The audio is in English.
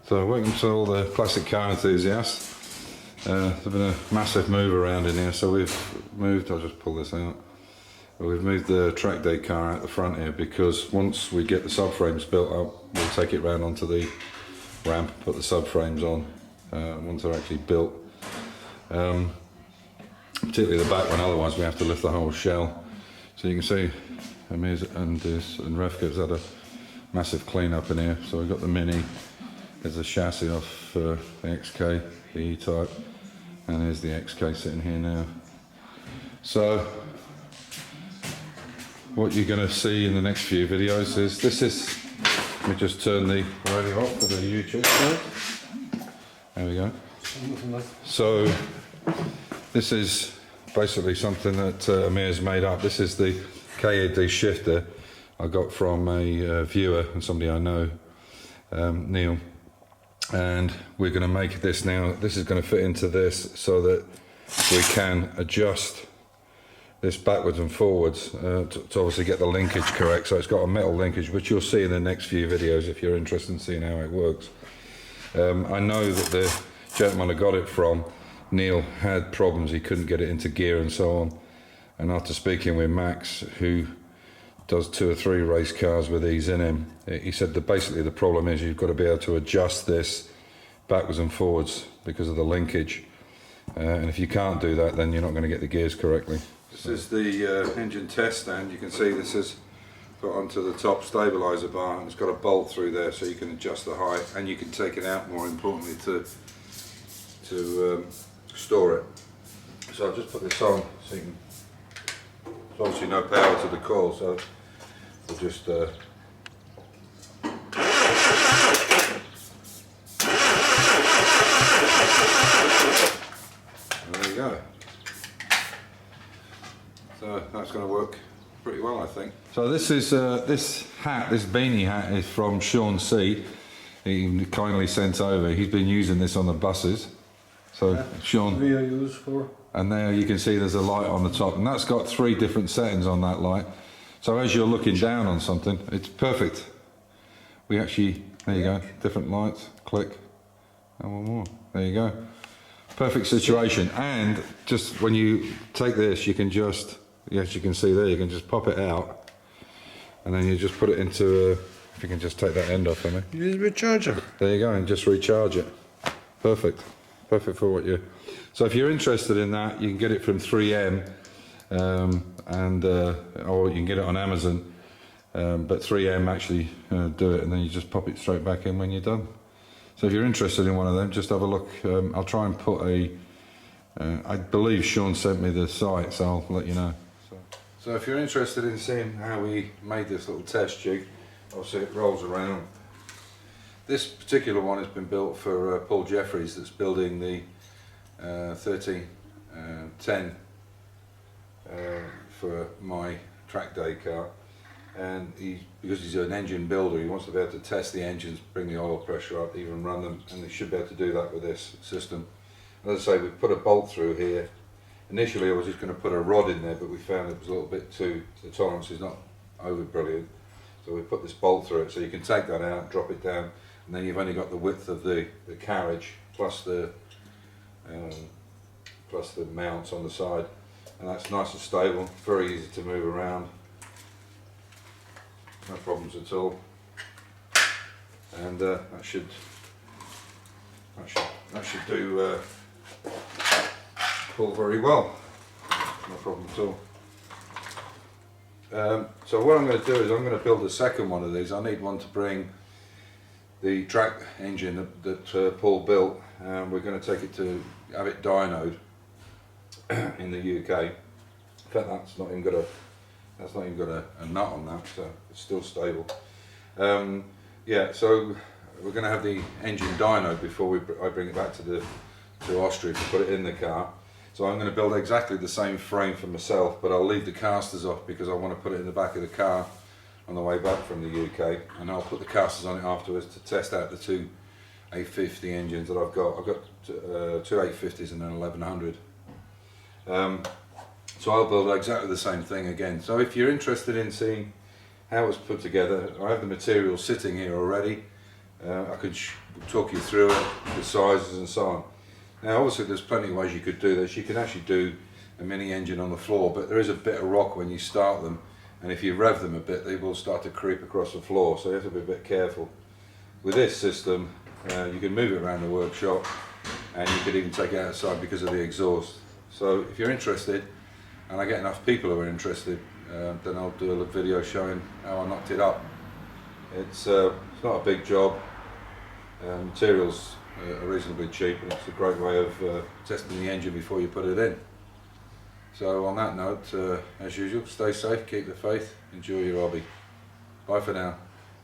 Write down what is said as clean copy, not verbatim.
So welcome to all the classic car enthusiasts. There's been a massive move around in here, so we've moved, I'll just pull this out. We've moved the track day car out the front here because once we get the subframes built up, we'll take it round onto the ramp, put the subframes on once they're actually built. Particularly the back one, otherwise we have to lift the whole shell. So you can see Amir's and Refka's had a massive clean up in here. So we've got the Mini, there's a chassis off the XK, the E-Type, and there's the XK sitting here now. So what you're going to see in the next few videos is let me just turn the radio off for the YouTube side. There we go. So this is basically something that Amir's made up. This is the Coyote shifter I got from a viewer and somebody I know, Neil. And we're going to make this now. This is going to fit into this so that we can adjust this backwards and forwards to obviously get the linkage correct. So it's got a metal linkage, which you'll see in the next few videos if you're interested in seeing how it works. I know that the gentleman I got it from, Neil, had problems. He couldn't get it into gear and so on. And after speaking with Max, who does 2 or 3 race cars with these in him, he said that basically the problem is you've got to be able to adjust this backwards and forwards because of the linkage. And if you can't do that, then you're not going to get the gears correctly. This is the engine test stand. You can see this is got onto the top stabilizer bar, and it's got a bolt through there so you can adjust the height, and you can take it out, more importantly, to store it. So I'll just put this on so you can, there's obviously no power to the coil, so we'll just there you go. So that's going to work pretty well, I think. So this is this beanie hat is from Sean C. He kindly sent over. He's been using this on the buses. So yeah, Sean, use for. And there you can see there's a light on the top, and that's got 3 different settings on that light. So as you're looking down on something, it's perfect. We actually, there you go, different lights, click, and one more. There you go. Perfect situation. And just when you take this, you can just, as you can see there, you can just pop it out, and then you just put it into if you can just take that end off for me. USB charger. There you go, and just recharge it. Perfect. Perfect for what you. So if you're interested in that, you can get it from 3M, or you can get it on Amazon. But 3M actually do it, and then you just pop it straight back in when you're done. So if you're interested in one of them, just have a look. I'll try and put I believe Sean sent me the site, so I'll let you know. So if you're interested in seeing how we made this little test jig, obviously it rolls around. This particular one has been built for Paul Jeffries, that's building the 1310 for my track day car. And because he's an engine builder, he wants to be able to test the engines, bring the oil pressure up, even run them, and he should be able to do that with this system. As I say, we put a bolt through here. Initially I was just going to put a rod in there, but we found it was a little bit the tolerance is not over brilliant. So we put this bolt through it, so you can take that out, drop it down, and then you've only got the width of the carriage plus the mounts on the side, and that's nice and stable, very easy to move around, no problems at all, and that should do pull very well, no problem at all. So what I'm going to do is I'm going to build a second one of these. I need one to bring the track engine that Paul built. We're going to take it to have it dynoed in the UK. In fact, that's not even got a nut on that, so it's still stable. Yeah, so we're going to have the engine dynoed before I bring it back to Austria to put it in the car. So I'm going to build exactly the same frame for myself, but I'll leave the casters off because I want to put it in the back of the car on the way back from the UK, and I'll put the casters on it afterwards to test out the 2 850 engines that I've got. I've got 2 850s and an 1100. So I'll build exactly the same thing again. So if you're interested in seeing how it's put together, I have the material sitting here already. We'll talk you through it, the sizes and so on. Now obviously there's plenty of ways you could do this. You can actually do a mini engine on the floor, but there is a bit of rock when you start them, and if you rev them a bit they will start to creep across the floor, so you have to be a bit careful. With this system you can move it around the workshop, and you could even take it outside because of the exhaust. So if you're interested, and I get enough people who are interested, then I'll do a video showing how I knocked it up. It's not a big job, materials are reasonably cheap, and it's a great way of testing the engine before you put it in. So on that note, as usual, stay safe, keep the faith, enjoy your hobby. Bye for now.